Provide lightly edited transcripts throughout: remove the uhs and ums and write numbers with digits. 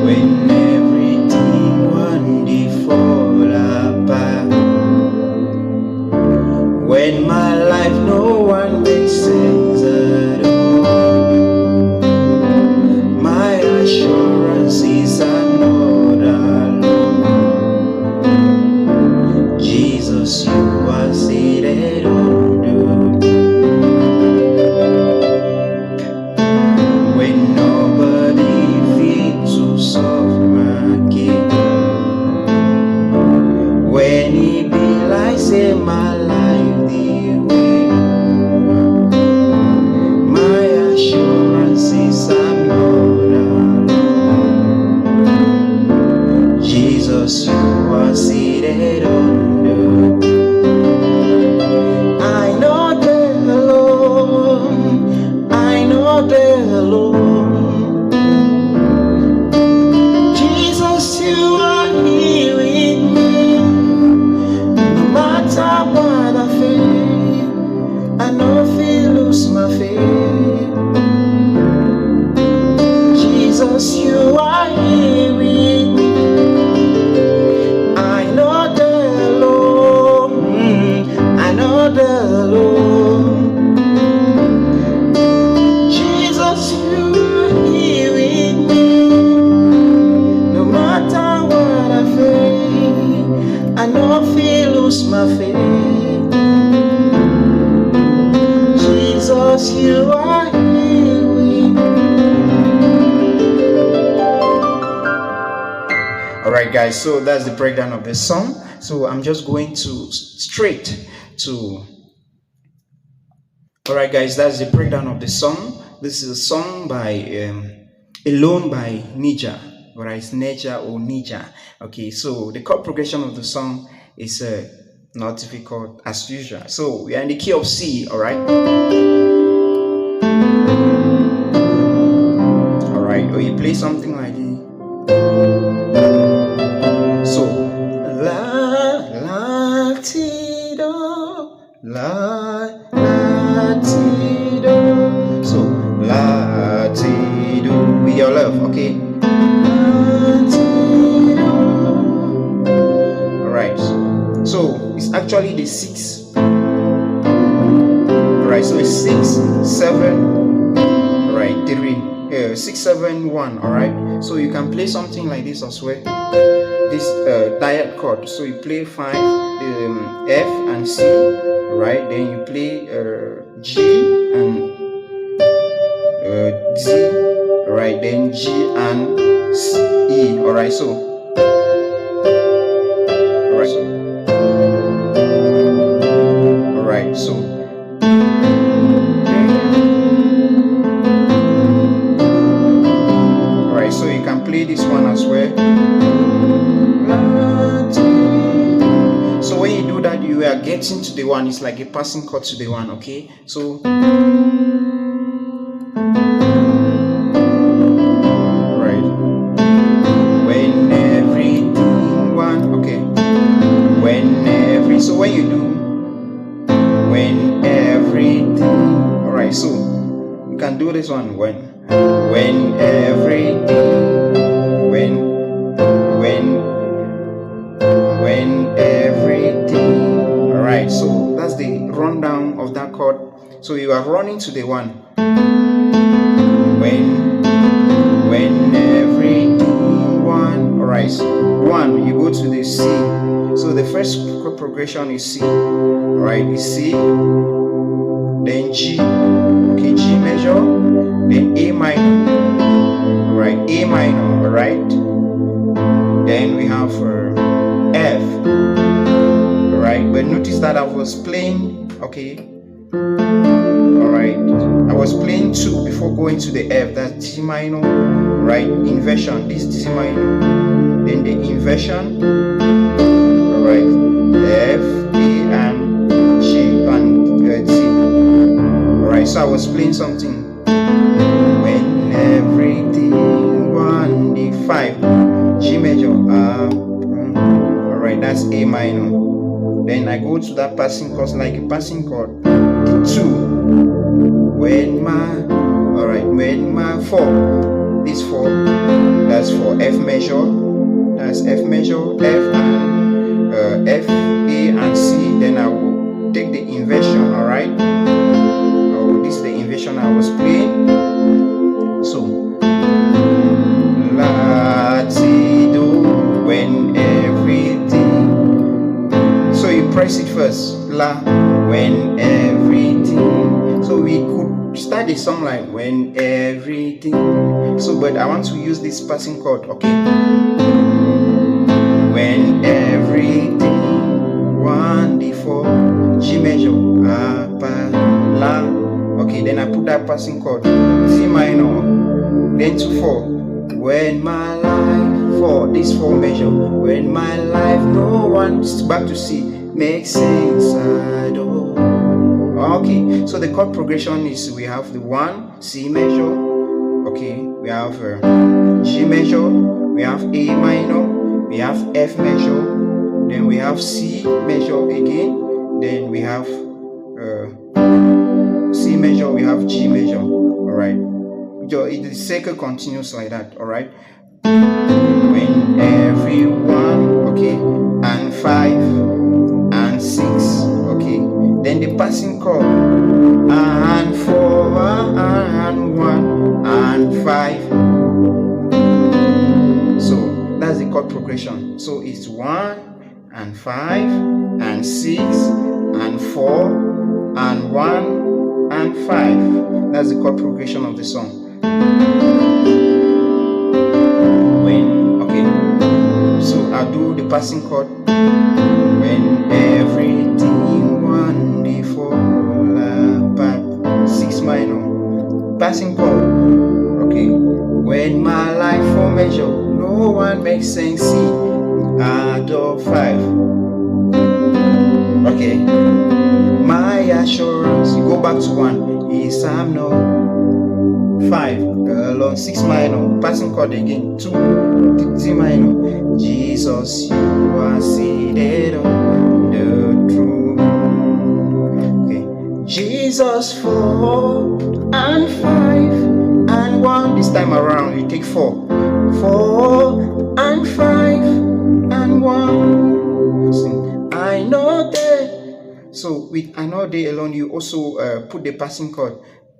when everything one day fall apart, when my life no one makes sense at all. My assurance is I'm not alone. Jesus, you are seated on the throne. When nobody feels to solve my case, when it be like say my life the way, my assurance is I'm not alone. Jesus, you are seated on the throne. I know they're alone. I know they're alone. Jesus, you are here with me. No matter what I feel, I know if you lose my faith. Jesus, you are here with me. I know they're alone. I know they're alone. Jesus, you are here with me. No matter what I feel, I know if you lose my faith. Jesus, you are here with me. Alright guys, so that's the breakdown of the song. So I'm just going to straight to, alright guys, that's the breakdown of the song. This is a song by Alone by Neeja. Alright, it's Neeja or Neeja. Okay, so the chord progression of the song is not difficult as usual. So we are in the key of C, alright? Alright, or you play something like this. So la ti do, la ti do. So la ti do with your love, okay? La ti do. Alright, so it's actually the 6. Alright, so it's 6, 7, alright, 3, 6, 7, 1, alright? So you can play something like this as well. This diet chord. So you play 5, F and C, right? Then you play G and D, right? Then G and E, alright? So, alright, alright, so. Alright, so you can play this one as well. So when you do that, you are getting to the one. It's like a passing chord to the one, okay? So right, when everything one, okay? So when you do when everything, alright, so you can do this one when everything, when everything, alright, so that's the rundown of that chord. So you are running to the one when everything one, alright, so 1 you go to the C. So the first chord progression is C, alright, is C, then G, okay, G major, then A minor, alright, A minor, alright, then we have F, alright, but notice that I was playing, okay, alright, I was playing 2 before going to the F, that's D minor, right, inversion, this D minor, then the inversion, alright, F, A, and G, and D, alright, so I was playing something, when everything, 1, D, 5, G major, alright, that's A minor, then I go to that passing chord, like a passing chord, 2, when my, alright, when my 4, this 4, that's 4, for F major. That's F major, F and F, A and C. Then I will take the inversion. All right. Oh, this is the inversion I was playing. So la ti do when everything. So you press it first. La when everything. So we could start the song like when everything. So but I want to use this passing chord. Okay. When everything 1 D4 G major La. Okay, then I put that passing chord C minor, then to 4. When my life 4, this 4 major. When my life no one, back to C, makes sense at all. Okay, so the chord progression is we have the 1 C major. Okay, we have G major, we have A minor, we have F major, then we have C major again, then we have C major, we have G major. All right, the cycle continues like that. All right, when everyone, okay, and 5 and 6, okay, then the passing chord and 4 and 1 and 5. So that's the chord progression. So it's 1 and 5 and 6 and 4 and 1 and 5. That's the chord progression of the song. Okay, so I'll do the passing chord. When everything 1 D4 La 6 minor. Passing chord. Okay, when my life 4 major, no one makes sense C out of 5. Okay, my assurance, you go back to 1 is I'm not 5 along 6 minor, passing chord again 2 D minor. Jesus, you are seated on the throne. Okay, Jesus 4 and 5 and 1. This time around you take 4 and 5 and 1. I know that. So with I know they alone, you also put the passing chord.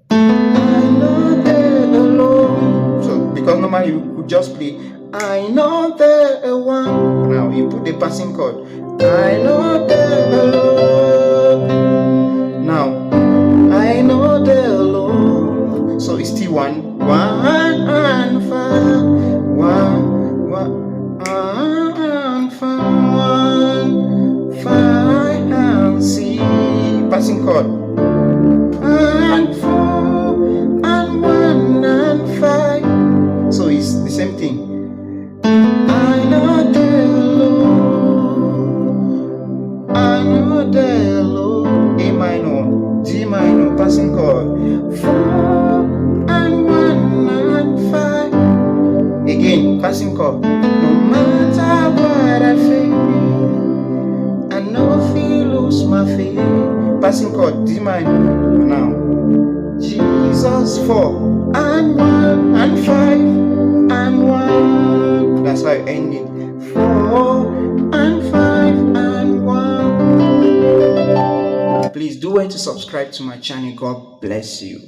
I know they alone. So because normally you could just play I know the one. Now you put the passing chord. I know the alone. Now I know the alone. So it's still 1 and 5. 1 and 5 and C. Passing chord. And 4 and 1 and 5. So it's the same thing. I know the Lord. I know the Lord. A minor, G minor, passing chord. 4 and 1 and 5. Again, passing chord. No matter what I feel, I know if you lose my faith. Passing chord, D minor. Now, Jesus 4 and 1 and 5 and 1. That's how I end it. 4 and 5 and 1. Please do want to subscribe to my channel. God bless you.